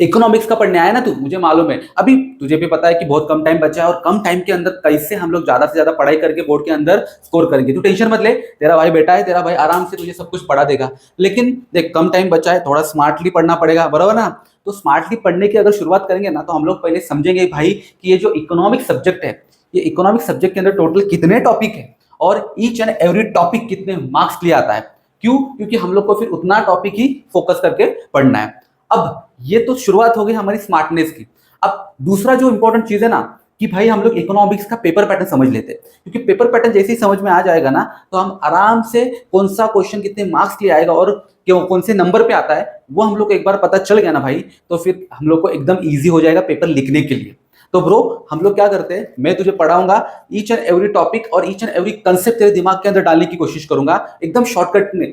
Economics का पढ़ने आया ना तू, मुझे मालूम है। अभी तुझे भी पता है कि बहुत कम टाइम बचा है और कम टाइम के अंदर कैसे हम लोग ज्यादा से ज्यादा पढ़ाई करके बोर्ड के अंदर स्कोर करेंगे। तू टेंशन मत ले, तेरा भाई बेटा है, तेरा भाई आराम से तुझे सब कुछ पढ़ा देगा। लेकिन देख कम टाइम बचा है, थोड़ा स्मार्टली पढ़ना पड़ेगा, बराबर ना। तो स्मार्टली पढ़ने की अगर शुरुआत करेंगे ना, तो हम लोग पहले समझेंगे भाई कि ये जो इकोनॉमिक सब्जेक्ट है, ये इकोनॉमिक सब्जेक्ट के अंदर टोटल कितने टॉपिक है और ईच एंड एवरी टॉपिक कितने मार्क्स के लिए आता है। क्यों? क्योंकि हम लोग को फिर उतना टॉपिक ही फोकस करके पढ़ना है। अब ये तो शुरुआत हो गई हमारी स्मार्टनेस की। अब दूसरा जो इंपॉर्टेंट चीज है ना, कि भाई हम लोग इकोनॉमिक्स का पेपर पैटर्न समझ लेते हैं। क्योंकि पेपर पैटर्न जैसे ही समझ में आ जाएगा ना, तो हम आराम से कौन सा क्वेश्चन कितने मार्क्स के लिए आएगा और क्यों कौन से नंबर पे आता है, वो हम लोग को एक बार पता चल गया ना भाई, तो फिर हम लोग को एकदम ईजी हो जाएगा पेपर लिखने के लिए। तो ब्रो हम लोग क्या करते हैं, मैं तुझे पढ़ाऊंगा ईच एंड एवरी टॉपिक और ईच एंड एवरी कंसेप्ट तेरे दिमाग के अंदर डालने की कोशिश करूंगा एकदम शॉर्टकट में।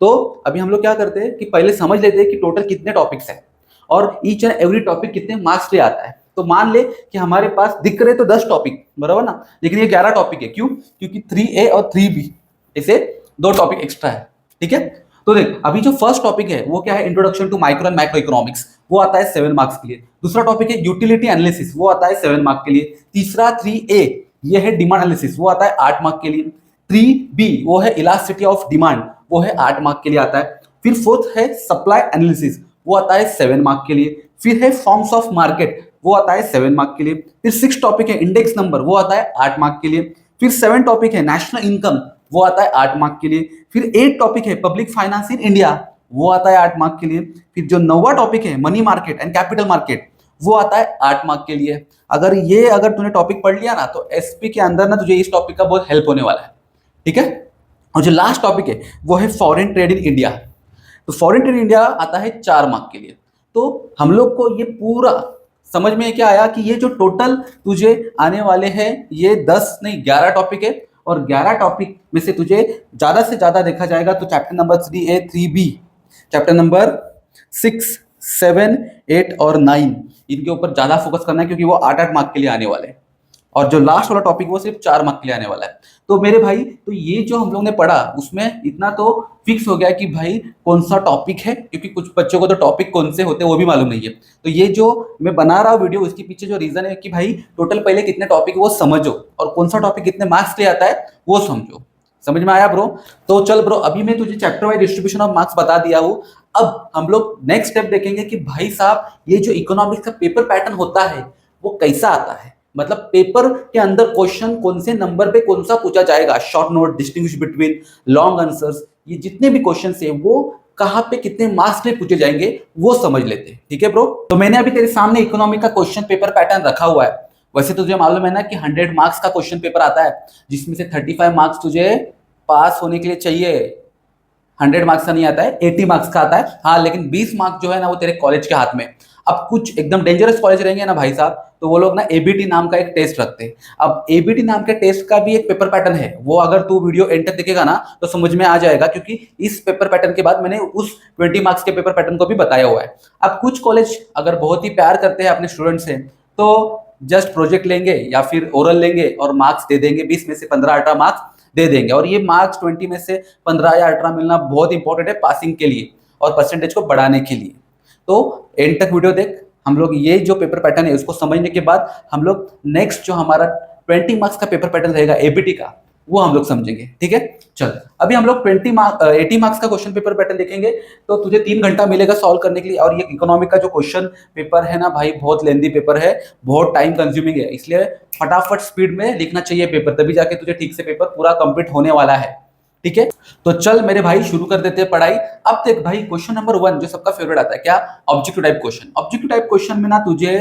तो अभी हम लोग क्या करते हैं कि पहले समझ लेते हैं कि टोटल कितने टॉपिक्स हैं और ईच एंड एवरी टॉपिक कितने मार्क्स ले आता है। तो मान ले कि हमारे पास दिख रहे तो 10 टॉपिक, बराबर ना, लेकिन ये 11 टॉपिक है। क्यों? क्योंकि 3A और 3B ऐसे 2 टॉपिक एक्स्ट्रा है। ठीक है, तो देख अभी जो फर्स्ट टॉपिक है वो क्या है, introduction to micro and macro economics, वो आता है 7 मार्क्स के लिए। दूसरा टॉपिक है यूटिलिटी एनालिसिस, वो आता है 7 मार्क्स के लिए। तीसरा 3A ये है डिमांड एनालिसिस, वो आता है 8 मार्क्स के लिए। 3B वो है इलास्टिसिटी ऑफ डिमांड, वो है 8 मार्क्स के लिए आता है। फिर फोर्थ है सप्लाई एनालिसिस, वो आता है 7 मार्क्स के लिए। फिर है फॉर्म्स ऑफ मार्केट, वो आता है 7 मार्क्स के लिए। फिर 6 टॉपिक है इंडेक्स नंबर, वो आता है 8 मार्क्स के लिए। फिर 7 टॉपिक है नेशनल इनकम, वो आता है 8 मार्क्स के लिए। फिर 8 टॉपिक है पब्लिक फाइनेंस इन इंडिया, वो आता है 8 मार्क्स के लिए। फिर जो 9वां टॉपिक है money market and capital market, वो आता है 8 मार्क्स के लिए। अगर तूने टॉपिक पढ़ लिया ना, तो एसपी के अंदर ना तुझे इस टॉपिक का बहुत हेल्प होने वाला है। ठीक है, और जो लास्ट टॉपिक है वो है फॉरेन ट्रेड इन इंडिया। तो फॉरेन ट्रेड इन इंडिया आता है 4 मार्क्स के लिए। तो हम लोग को ये पूरा समझ में क्या आया कि ये जो टोटल तुझे आने वाले हैं ये 10 नहीं 11 टॉपिक है। और 11 टॉपिक में से तुझे ज्यादा से ज्यादा देखा जाएगा तो chapter number 3A 3B, chapter number 6 7 8 और 9 इनके ऊपर ज्यादा फोकस करना है, क्योंकि वो 8-8 मार्क्स के लिए आने वाले हैं। और जो लास्ट वाला टॉपिक वो सिर्फ 4 मार्क्स के लिए आने वाला है। तो मेरे भाई तो ये जो हम लोग ने पढ़ा उसमें इतना तो फिक्स हो गया कि भाई कौन सा टॉपिक है, क्योंकि कुछ बच्चों को तो टॉपिक कौन से होते हैं वो भी मालूम नहीं है। तो ये जो मैं बना रहा हूँ वीडियो, इसके पीछे जो रीजन है कि भाई टोटल पहले कितने टॉपिक वो समझो और कौन सा टॉपिक कितने मार्क्स के लिए आता है वो समझो। समझ में आया ब्रो? तो चल ब्रो, अभी मैं तुझे chapter wise distribution of marks बता दिया हूँ। अब हम लोग नेक्स्ट स्टेप देखेंगे कि भाई साहब ये जो इकोनॉमिक्स का पेपर पैटर्न होता है वो कैसा आता है, मतलब पेपर के अंदर क्वेश्चन कौन से नंबर पे कौन सा पूछा जाएगा, short note, distinguish between, long answers, ये जितने भी क्वेश्चन है वो कहाँ पे कितने मार्क्स में पूछे जाएंगे वो समझ लेते हैं। ठीक है ब्रो, तो मैंने अभी तेरे सामने इकोनॉमिक का क्वेश्चन पेपर पैटर्न रखा हुआ है। वैसे तो तुझे मालूम है ना कि 100 मार्क्स का क्वेश्चन पेपर आता है, जिसमें से 35 मार्क्स तुझे पास होने के लिए चाहिए। 100 मार्क्स का नहीं आता है, 80 मार्क्स का आता है। हाँ, लेकिन 20 मार्क्स जो है ना वो तेरे कॉलेज के हाथ में। अब कुछ एकदम डेंजरस कॉलेज रहेंगे ना भाई साहब, तो वो लोग ना एबीटी नाम का एक टेस्ट रखते हैं। अब एबीटी नाम के टेस्ट का भी एक पेपर पैटर्न है, वो अगर तू वीडियो एंड तक देखेगा ना तो समझ में आ जाएगा, क्योंकि इस पेपर पैटर्न के बाद मैंने उस 20 मार्क्स के पेपर पैटर्न को भी बताया हुआ है। अब कुछ कॉलेज अगर बहुत ही प्यार करते हैं अपने स्टूडेंट से, तो जस्ट प्रोजेक्ट लेंगे या फिर ओरल लेंगे और मार्क्स दे देंगे, 20 में से 15-18 मार्क्स दे देंगे। और ये मार्क्स 20 में से 15 या 18 मिलना बहुत इंपॉर्टेंट है पासिंग के लिए और परसेंटेज को बढ़ाने के लिए। तो एंड तक वीडियो देख। हम लोग ये जो पेपर पैटर्न है उसको समझने के बाद हम लोग नेक्स्ट जो हमारा 20 मार्क्स का पेपर पैटर्न रहेगा एबीटी का, वो हम लोग समझेंगे। ठीक है, चल अभी हम लोग 80 मार्क्स का क्वेश्चन पेपर पैटर्न देखेंगे। तो तुझे 3 घंटा मिलेगा सॉल्व करने के लिए। और ये इकोनॉमिक का जो क्वेश्चन पेपर है ना भाई, बहुत लेंदी पेपर है, बहुत टाइम कंज्यूमिंग है, इसलिए फटाफट स्पीड में लिखना चाहिए पेपर, तभी जाके तुझे ठीक से पेपर पूरा कंप्लीट होने वाला है। ठीक है, तो चल मेरे भाई शुरू कर देते हैं पढ़ाई। अब देख भाई, क्वेश्चन नंबर 1 जो सबका फेवरेट आता है, क्या? Objective type question. Objective type question में ना तुझे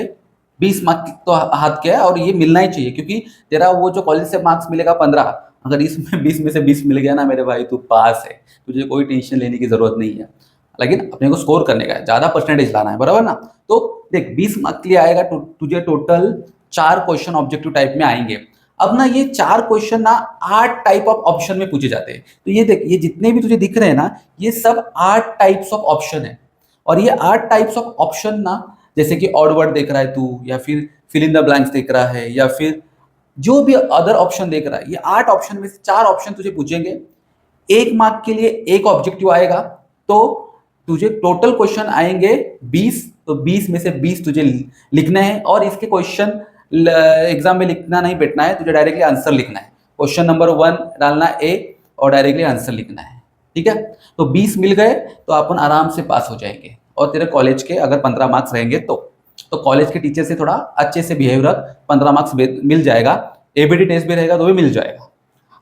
20 मार्क्स तो हाथ के है और ये मिलना ही चाहिए, क्योंकि तेरा वो जो कॉलेज से मार्क्स मिलेगा 15, अगर इसमें 20 में से 20 मिल गया ना मेरे भाई, तू पास है, तुझे कोई टेंशन लेने की जरूरत नहीं है। लेकिन अपने को स्कोर करने का है, ज्यादा परसेंटेज लाना है, बराबर ना। तो देख 20 मार्क्स के लिए आएगा तुझे टोटल 4 क्वेश्चन ऑब्जेक्टिव टाइप में आएंगे। अब ना ये 4 क्वेश्चन ना 8 टाइप ऑफ ऑप्शन में पूछे जाते हैं। तो ये देख, ये जितने भी तुझे दिख रहे हैं ना, ये सब 8 टाइप्स ऑफ ऑप्शन है। और ये 8 टाइप्स ऑफ ऑप्शन ना, जैसे कि ऑड वर्ड देख रहा है तू, या फिर फिल इन द ब्लैंक्स देख रहा है, या फिर जो भी अदर ऑप्शन देख रहा है, ये 8 ऑप्शन में से 4 ऑप्शन तुझे पूछेंगे। 1 मार्क के लिए एक ऑब्जेक्टिव आएगा, तो तुझे टोटल क्वेश्चन आएंगे 20 तो 20 में से 20 तुझे लिखने हैं और इसके क्वेश्चन एग्जाम में लिखना नहीं बैठना है, तुझे डायरेक्टली आंसर लिखना है। क्वेश्चन नंबर 1 डालना ए और डायरेक्टली आंसर लिखना है, ठीक है। तो 20 मिल गए तो अपन आराम से पास हो जाएंगे। और तेरे कॉलेज के अगर 15 मार्क्स रहेंगे तो कॉलेज के टीचर से थोड़ा अच्छे से बिहेव रख, 15 मार्क्स मिल जाएगा। एबीटी टेस्ट भी रहेगा तो भी मिल जाएगा।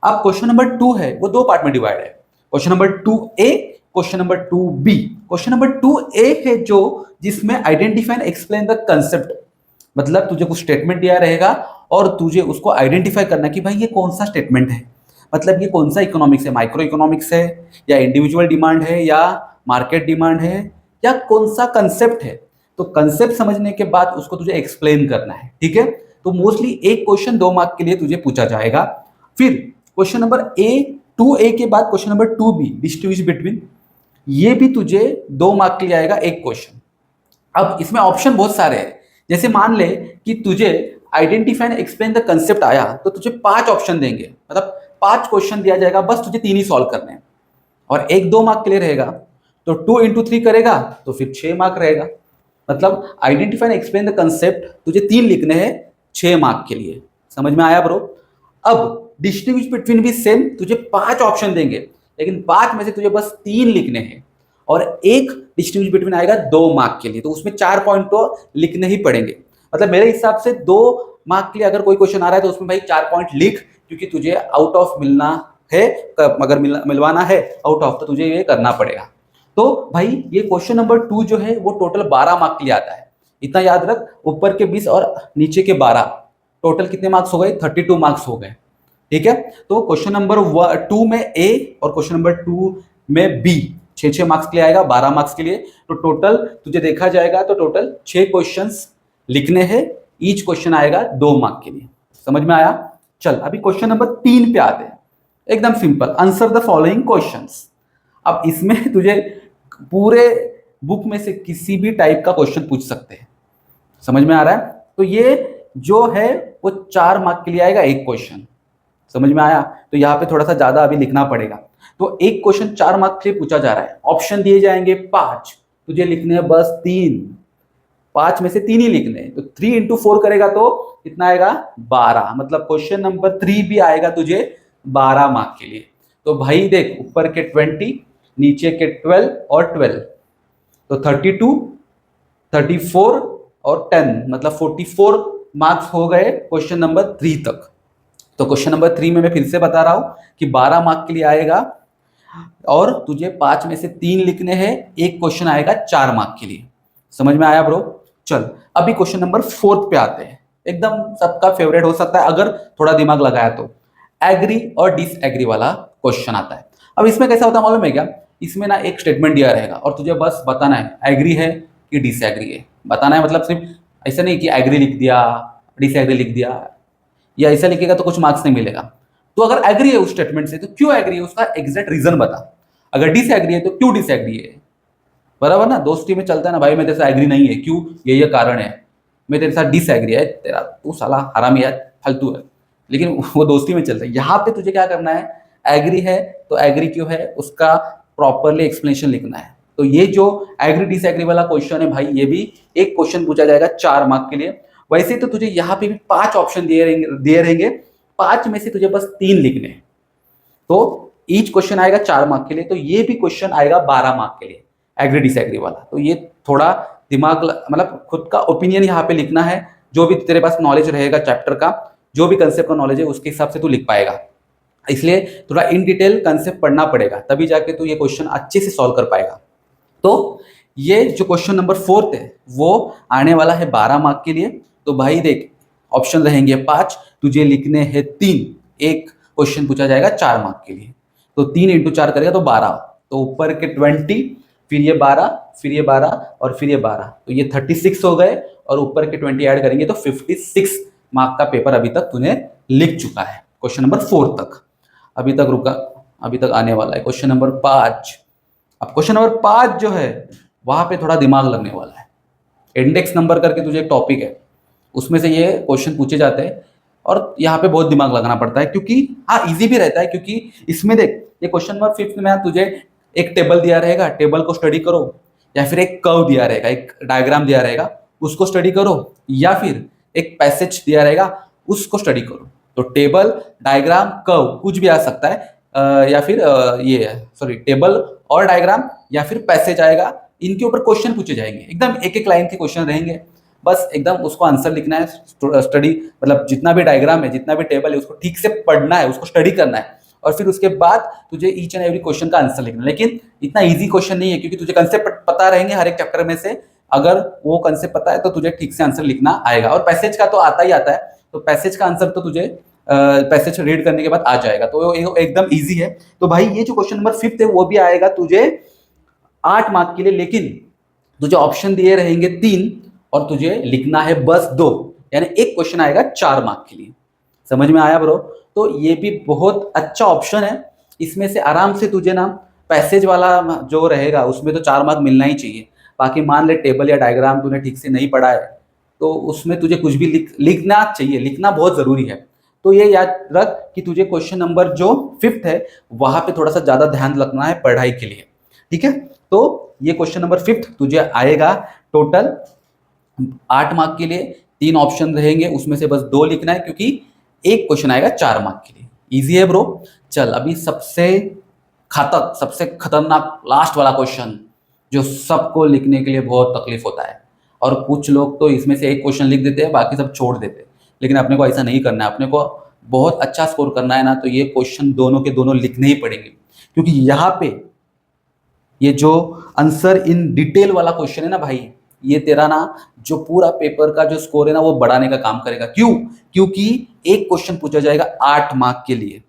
अब क्वेश्चन नंबर 2 है वो 2 पार्ट में डिवाइड है। Question number 2A, question number 2B। Question number 2A है जो जिसमें identify and explain the concept, मतलब तुझे कुछ स्टेटमेंट दिया रहेगा और तुझे उसको आइडेंटिफाई करना कि भाई ये कौन सा स्टेटमेंट है, मतलब ये कौन सा इकोनॉमिक्स है, माइक्रो इकोनॉमिक्स है या इंडिविजुअल डिमांड है या मार्केट डिमांड है या कौन सा कंसेप्ट है। तो कंसेप्ट समझने के बाद उसको तुझे एक्सप्लेन करना है, ठीक है। तो मोस्टली एक क्वेश्चन 2 मार्क के लिए तुझे पूछा जाएगा। फिर क्वेश्चन नंबर ए 2A के बाद question number 2B distribution between, ये भी तुझे 2 मार्क के लिए आएगा एक क्वेश्चन। अब इसमें ऑप्शन बहुत सारे हैं, जैसे मान ले कि तुझे identify and explain the concept आया तो तुझे 5 ऑप्शन देंगे, मतलब 5 क्वेश्चन दिया जाएगा, बस तुझे 3 ही सॉल्व करने हैं और एक 2 मार्क के लिए रहेगा। तो 2 into 3 करेगा तो फिर 6 मार्क रहेगा, मतलब identify and explain the concept तुझे 3 लिखने हैं 6 मार्क के लिए। समझ में आया ब्रो? अब डिस्टिंग्विश बिटवीन भी सेम, तुझे 5 ऑप्शन देंगे लेकिन 5 में से तुझे बस 3 लिखने हैं और एक डिस्टिंग्विश बिटवीन आएगा 2 मार्क के लिए, तो उसमें 4 पॉइंट तो लिखने ही पड़ेंगे। मतलब मेरे हिसाब से 2 मार्क के लिए अगर कोई क्वेश्चन आ रहा है तो उसमें भाई 4 पॉइंट लिख, क्योंकि तुझे आउट ऑफ मिलना है, अगर मिलवाना है आउट ऑफ तो तुझे ये करना पड़ेगा। तो भाई ये क्वेश्चन नंबर 2 जो है वो टोटल 12 मार्क के लिए आता है, इतना याद रख। ऊपर के 20 और नीचे के 12, टोटल कितने मार्क्स हो गए? 32 मार्क्स हो गए, ठीक है। तो क्वेश्चन नंबर 2 में ए और क्वेश्चन नंबर 2 में बी 6 मार्क्स के लिए आएगा, 12 मार्क्स के लिए। तो टोटल तुझे देखा जाएगा तो टोटल 6 क्वेश्चंस लिखने हैं, ईच क्वेश्चन आएगा 2 मार्क के लिए। समझ में आया? चल अभी क्वेश्चन नंबर 3 पे आते हैं, एकदम simple, answer the following questions. अब इसमें तुझे पूरे बुक में से किसी भी टाइप का क्वेश्चन पूछ सकते हैं। समझ में आ रहा है? तो ये जो है वो 4 मार्क के लिए आएगा एक क्वेश्चन। समझ में आया? तो यहाँ पे थोड़ा सा ज्यादा अभी लिखना पड़ेगा। तो एक क्वेश्चन 4 मार्क के लिए पूछा जा रहा है, ऑप्शन दिए जाएंगे 5, तुझे लिखने हैं बस 3, 5 में से 3 ही लिखने हैं। तो 3 into 4 करेगा तो कितना आएगा? 12, मतलब क्वेश्चन नंबर 3 भी आएगा तुझे 12 मार्क के लिए। तो भाई देख, ऊपर के 20, नीचे के 12 और 12, तो 32, 34 और 10, मतलब 44 मार्क्स हो गए क्वेश्चन नंबर 3 तक। तो क्वेश्चन नंबर 3 में मैं फिर से बता रहा हूं कि 12 मार्क के लिए आएगा और तुझे 5 में से 3 लिखने हैं, एक क्वेश्चन आएगा 4 मार्क के लिए। समझ में आया ब्रो? चल अभी क्वेश्चन नंबर 4 पे आते हैं, एकदम सबका फेवरेट हो सकता है अगर थोड़ा दिमाग लगाया तो। एग्री और डिसएग्री वाला क्वेश्चन आता है। अब इसमें कैसा होता है मालूम है क्या? इसमें ना एक स्टेटमेंट दिया रहेगा और तुझे बस बताना है एग्री है कि डिसएग्री है। बताना है मतलब सिर्फ ऐसा नहीं कि एग्री लिख दिया डिसएग्री लिख दिया, या ऐसा लिखेगा तो कुछ मार्क्स नहीं मिलेगा। तो अगर एग्री है उस स्टेटमेंट से तो क्यों एग्री है, उसका एग्जैक्ट रीजन बता। अगर डिसएग्री है तो क्यों डिसएग्री है, बराबर ना? दोस्ती में चलता है ना, भाई मैं तेरे से एग्री नहीं है, क्यों, ये कारण है, मैं तेरे साथ डिसएग्री है, तेरा तू साला हरामी है, फालतू है, लेकिन वो दोस्ती में चलता है। यहाँ पे तुझे क्या करना है, एग्री है तो एग्री क्यों है उसका प्रॉपरली एक्सप्लेनेशन लिखना है। तो ये जो एग्री डिसएग्री वाला क्वेश्चन है भाई, ये भी एक क्वेश्चन पूछा जाएगा 4 मार्क के लिए। वैसे तो तुझे यहाँ पे भी 5 ऑप्शन दिए रहेंगे, 5 में से तुझे बस 3 लिखने हैं, तो ईच क्वेश्चन आएगा 4 मार्क के लिए। तो ये भी क्वेश्चन आएगा 12 मार्क के लिए, एग्री डिसएग्री वाला। तो ये थोड़ा दिमाग मतलब खुद का ओपिनियन यहाँ पे लिखना है, जो भी तेरे पास नॉलेज रहेगा चैप्टर का, जो भी कंसेप्ट का नॉलेज है उसके हिसाब से तू लिख पाएगा। इसलिए थोड़ा इन डिटेल कंसेप्ट पढ़ना पड़ेगा, तभी जाके तू ये क्वेश्चन अच्छे से सॉल्व कर पाएगा। तो ये जो क्वेश्चन नंबर 4 है वो आने वाला है 12 मार्क के लिए। तो भाई देख, ऑप्शन रहेंगे 5, तुझे लिखने हैं 3, एक क्वेश्चन पूछा जाएगा 4 मार्क के लिए। तो 3 into 4 करेगा तो 12, तो ऊपर के 20, फिर ये 12, फिर ये 12 और फिर ये 12, तो ये 36 हो गए और ऊपर के 20 ऐड करेंगे तो 56 मार्क का पेपर अभी तक तूने लिख चुका है क्वेश्चन नंबर 4 तक। अभी तक रुका, अभी तक आने वाला है क्वेश्चन नंबर 5। अब क्वेश्चन नंबर 5 जो है वहां पे थोड़ा दिमाग लगने वाला है। इंडेक्स नंबर करके तुझे एक टॉपिक है, उसमें से ये क्वेश्चन पूछे जाते हैं और यहाँ पे बहुत दिमाग लगाना पड़ता है, क्योंकि हाँ इजी भी रहता है, क्योंकि इसमें देख ये क्वेश्चन नंबर 5 में तुझे एक टेबल दिया रहेगा, टेबल को स्टडी करो, या फिर एक कर्व दिया रहेगा, एक डायग्राम दिया रहेगा, उसको स्टडी करो, या फिर एक पैसेज दिया रहेगा उसको स्टडी करो। तो टेबल, डायग्राम, कर्व कुछ भी आ सकता है, या फिर ये सॉरी टेबल और डायग्राम या फिर पैसेज आएगा, इनके ऊपर क्वेश्चन पूछे जाएंगे, एकदम एक एक लाइन के क्वेश्चन रहेंगे, बस एकदम उसको आंसर लिखना है। स्टडी मतलब जितना भी डायग्राम है, जितना भी टेबल है, उसको ठीक से पढ़ना है, उसको स्टडी करना है, और फिर उसके बाद तुझे ईच एंड एवरी क्वेश्चन का आंसर लिखना है। लेकिन इतना इजी क्वेश्चन नहीं है, क्योंकि तुझे कंसेप्ट पता रहेंगे हर एक चैप्टर में से। अगर वो कंसेप्ट पता है तो तुझे ठीक से आंसर लिखना आएगा, और पैसेज का तो आता ही आता है, तो पैसेज का आंसर तो तुझे पैसेज रीड करने के बाद आ जाएगा, तो एकदम इजी है। तो भाई ये जो क्वेश्चन नंबर 5 है वो भी आएगा तुझे 8 मार्क के लिए, लेकिन तुझे ऑप्शन दिए रहेंगे 3 और तुझे लिखना है बस 2, यानी एक क्वेश्चन आएगा 4 मार्क के लिए। समझ में आया ब्रो? तो ये भी बहुत अच्छा ऑप्शन है, इसमें से आराम से तुझे ना पैसेज वाला जो रहेगा उसमें तो 4 मार्क मिलना ही चाहिए। बाकी मान ले टेबल या डायग्राम तूने ठीक से नहीं पढ़ा है, तो उसमें तुझे कुछ भी लिखना चाहिए, लिखना बहुत जरूरी है। तो ये याद रख कि तुझे क्वेश्चन नंबर जो 5th है वहां पे थोड़ा सा ज्यादा ध्यान रखना है पढ़ाई के लिए, ठीक है? तो ये क्वेश्चन नंबर 5th तुझे आएगा टोटल 8 मार्क के लिए, 3 ऑप्शन रहेंगे, उसमें से बस 2 लिखना है, क्योंकि एक क्वेश्चन आएगा 4 मार्क के लिए। इजी है ब्रो। चल अभी सबसे घातक, सबसे खतरनाक लास्ट वाला क्वेश्चन, जो सबको लिखने के लिए बहुत तकलीफ होता है, और कुछ लोग तो इसमें से एक क्वेश्चन लिख देते हैं, बाकी सब छोड़ देते हैं। लेकिन अपने को ऐसा नहीं करना है, अपने को बहुत अच्छा स्कोर करना है ना, तो ये क्वेश्चन दोनों के दोनों लिखने ही पड़ेंगे, क्योंकि यहाँ पे ये जो आंसर इन डिटेल वाला क्वेश्चन है ना भाई, ये तेरा ना जो पूरा पेपर का जो स्कोर है ना वो बढ़ाने का काम करेगा। क्यों? क्योंकि एक क्वेश्चन पूछा जाएगा 8 मार्क के लिए,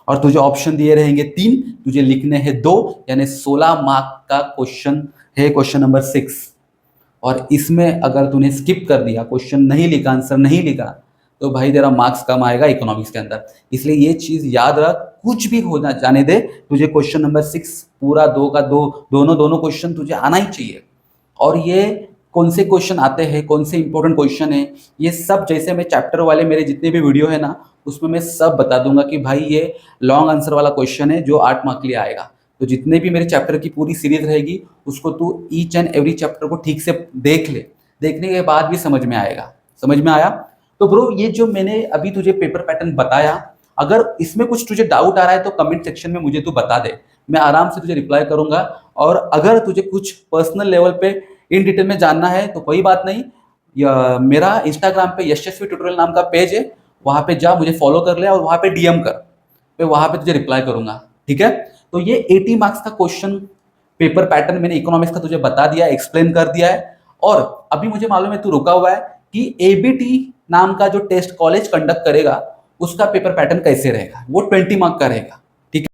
और तुझे ऑप्शन दिए रहेंगे 3, तुझे लिखने हैं 2, यानी 16 मार्क का क्वेश्चन है क्वेश्चन नंबर 6। और इसमें अगर तूने स्किप कर दिया, क्वेश्चन नहीं लिखा, आंसर नहीं लिखा, तो भाई तेरा मार्क्स कम आएगा इकोनॉमिक्स के अंदर। इसलिए ये चीज याद रख, कुछ भी हो जाने दे, तुझे क्वेश्चन नंबर 6 पूरा 2 का 2, दोनों क्वेश्चन तुझे आना ही चाहिए। और ये कौन से क्वेश्चन आते हैं, कौन से इंपॉर्टेंट क्वेश्चन है, ये सब जैसे मैं चैप्टर वाले मेरे जितने भी वीडियो है ना उसमें मैं सब बता दूंगा कि भाई ये लॉन्ग आंसर वाला क्वेश्चन है जो 8 मार्क के लिए आएगा। तो जितने भी मेरे चैप्टर की पूरी सीरीज रहेगी उसको तू ईच एंड एवरी चैप्टर को ठीक से देख ले, देखने के बाद भी समझ में आएगा। समझ में आया? तो ब्रो ये जो मैंने अभी तुझे पेपर पैटर्न बताया, अगर इसमें कुछ तुझे डाउट आ रहा है तो कमेंट सेक्शन में मुझे तू बता दे, मैं आराम से तुझे रिप्लाई करूंगा। और अगर तुझे कुछ पर्सनल लेवल पे इन डिटेल में जानना है तो कोई बात नहीं, मेरा इंस्टाग्राम पे यशस्वी ट्यूटोरियल नाम का पेज है, वहां पे जा, मुझे फॉलो कर ले और वहां पे डीएम कर, मैं वहां पे तुझे रिप्लाई करूंगा, ठीक है? तो ये 80 मार्क्स का क्वेश्चन पेपर पैटर्न मैंने इकोनॉमिक्स का तुझे बता दिया, एक्सप्लेन कर दिया है। और अभी मुझे मालूम है तू रुका हुआ है कि एबीटी नाम का जो टेस्ट कॉलेज कंडक्ट करेगा उसका पेपर पैटर्न कैसे रहेगा, वो 20 मार्क का रहेगा, ठीक है?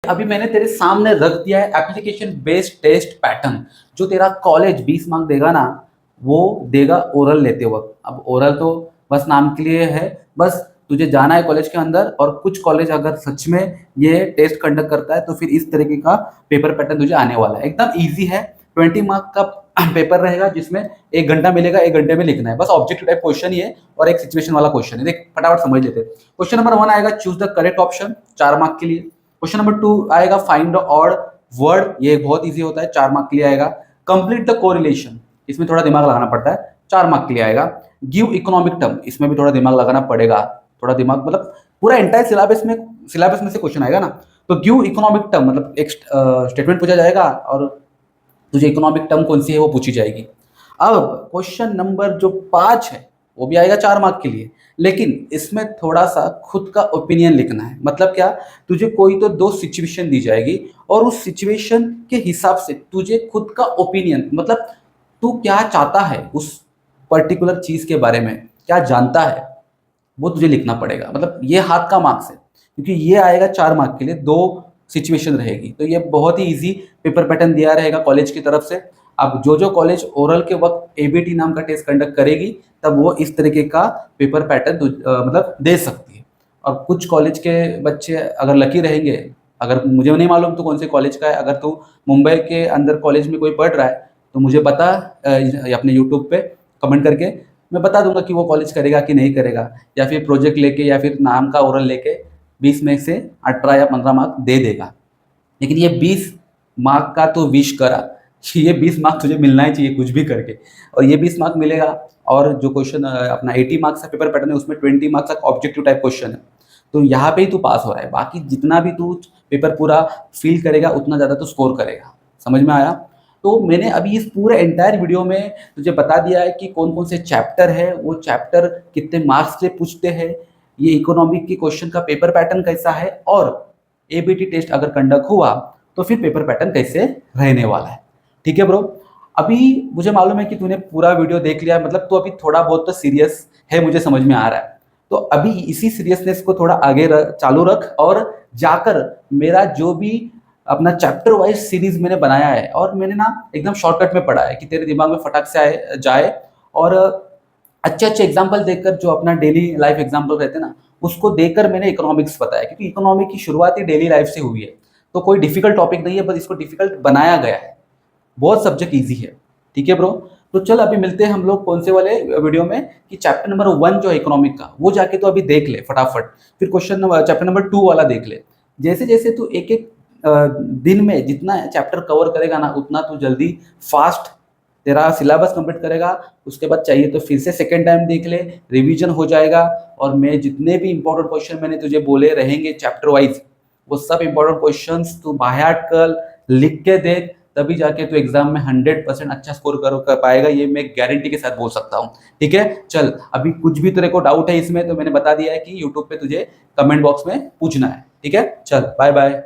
अभी मैंने तेरे सामने रख दिया है एप्लीकेशन बेस्ड टेस्ट पैटर्न, जो तेरा कॉलेज 20 मार्क देगा ना, वो देगा ओरल लेते वक्त। अब ओरल तो बस नाम के लिए है, बस तुझे जाना है कॉलेज के अंदर, और कुछ कॉलेज अगर सच में ये टेस्ट कंडक्ट करता है तो फिर इस तरीके का पेपर पैटर्न तुझे आने वाला है। एकदम ईजी है, 20 मार्क का पेपर रहेगा जिसमें 1 घंटा मिलेगा, 1 घंटे में लिखना है, बस ऑब्जेक्टिव टाइप क्वेश्चन ही है और एक सिचुएशन वाला क्वेश्चन है। देख फटाफट समझ लेते हैं। क्वेश्चन नंबर 1 आएगा choose the correct option, 4 mark के लिए। क्वेश्चन नंबर 2 आएगा फाइंड द ऑड वर्ड, ये बहुत इजी होता है, 4 मार्क के लिए आएगा। कंप्लीट द कोरिलेशन, इसमें थोड़ा दिमाग लगाना पड़ता है, 4 मार्क के लिए आएगा। गिव इकोनॉमिक टर्म, इसमें भी थोड़ा दिमाग लगाना पड़ेगा, थोड़ा दिमाग मतलब पूरा एंटायर सिलेबस में से क्वेश्चन आएगा ना। तो गिव इकोनॉमिक टर्म मतलब एक स्टेटमेंट पूछा जाएगा और तुझे इकोनॉमिक टर्म कौन सी है वो पूछी जाएगी। अब क्वेश्चन नंबर जो 5 है वो भी आएगा 4 मार्क के लिए, लेकिन इसमें थोड़ा सा खुद का ओपिनियन लिखना है। मतलब क्या, तुझे कोई तो 2 सिचुएशन दी जाएगी और उस सिचुएशन के हिसाब से तुझे खुद का ओपिनियन, मतलब तू क्या चाहता है उस पर्टिकुलर चीज के बारे में, क्या जानता है, वो तुझे लिखना पड़ेगा। मतलब ये हाथ का मार्क्स है, क्योंकि ये आएगा 4 मार्क के लिए, 2 सिचुएशन रहेगी। तो ये बहुत ही इजी पेपर पैटर्न दिया रहेगा कॉलेज की तरफ से। अब जो कॉलेज ओरल के वक्त एबीटी नाम का टेस्ट कंडक्ट करेगी तब वो इस तरीके का पेपर पैटर्न मतलब दे सकती है। और कुछ कॉलेज के बच्चे अगर लकी रहेंगे, अगर मुझे नहीं मालूम तो कौन से कॉलेज का है, अगर तू मुंबई के अंदर कॉलेज में कोई पढ़ रहा है तो मुझे बता अपने यूट्यूब पे कमेंट करके, मैं बता दूंगा कि वो कॉलेज करेगा कि नहीं करेगा, या फिर प्रोजेक्ट लेके या फिर नाम का ओरल लेके 20 में से 18 या 15 मार्क दे देगा। लेकिन ये 20 मार्क का तो विश करा कि ये 20 मार्क तुझे मिलना ही चाहिए कुछ भी करके, और ये 20 मार्क मिलेगा। और जो क्वेश्चन अपना 80 मार्क्स का पेपर पैटर्न है उसमें 20 मार्क्स का ऑब्जेक्टिव टाइप क्वेश्चन है, तो यहाँ पे ही तू पास हो रहा है। बाकी जितना भी तू पेपर पूरा फील करेगा उतना ज़्यादा तू स्कोर करेगा। समझ में आया? तो मैंने अभी इस पूरे एंटायर वीडियो में तुझे बता दिया है कि कौन कौन से चैप्टर है, वो चैप्टर कितने मार्क्स से पूछते हैं, ये इकोनॉमिक के क्वेश्चन का पेपर पैटर्न कैसा है, और एबीटी टेस्ट अगर कंडक्ट हुआ तो फिर पेपर पैटर्न कैसे रहने वाला है। ठीक है ब्रो? अभी मुझे मालूम है कि तूने पूरा वीडियो देख लिया, मतलब तू अभी थोड़ा बहुत तो सीरियस है, मुझे समझ में आ रहा है। तो अभी इसी सीरियसनेस को थोड़ा आगे चालू रख, और जाकर मेरा जो भी अपना चैप्टर वाइज सीरीज मैंने बनाया है, और मैंने ना एकदम शॉर्टकट में पढ़ा है कि तेरे दिमाग में फटाक से आए जाए, और अच्छे अच्छे एग्जाम्पल देखकर जो अपना डेली लाइफ एग्जाम्पल रहते हैं ना, उसको देखकर मैंने इकोनॉमिक्स बताया, क्योंकि इकोनॉमिक की शुरुआत ही डेली लाइफ से हुई है। तो कोई डिफिकल्ट टॉपिक नहीं है, बस इसको डिफिकल्ट बनाया गया है। बहुत सब्जेक्ट ईजी है। ठीक है ब्रो? तो चल अभी मिलते हैं हम लोग कौन से वाले वीडियो में, कि चैप्टर नंबर 1 जो है इकोनॉमिक का, वो जाके तो अभी देख ले फटाफट। फिर चैप्टर नंबर 2 वाला देख ले। जैसे जैसे तू एक एक दिन में जितना चैप्टर कवर करेगा ना, उतना तू जल्दी फास्ट तेरा सिलेबस कंप्लीट करेगा। उसके बाद चाहिए तो फिर से सेकेंड टाइम देख ले, रिवीजन हो जाएगा। और मैं जितने भी इंपॉर्टेंट क्वेश्चन मैंने तुझे बोले रहेंगे चैप्टर वाइज, वो सब इंपॉर्टेंट क्वेश्चंस तू बाहर कर लिख के देख, तभी जाके तू एग्जाम में 100% अच्छा स्कोर कर पाएगा, ये मैं गारंटी के साथ बोल सकता हूँ। ठीक है? चल, अभी कुछ भी तेरे को डाउट है इसमें तो मैंने बता दिया है कि यूट्यूब पे तुझे कमेंट बॉक्स में पूछना है। ठीक है? चल, बाय बाय।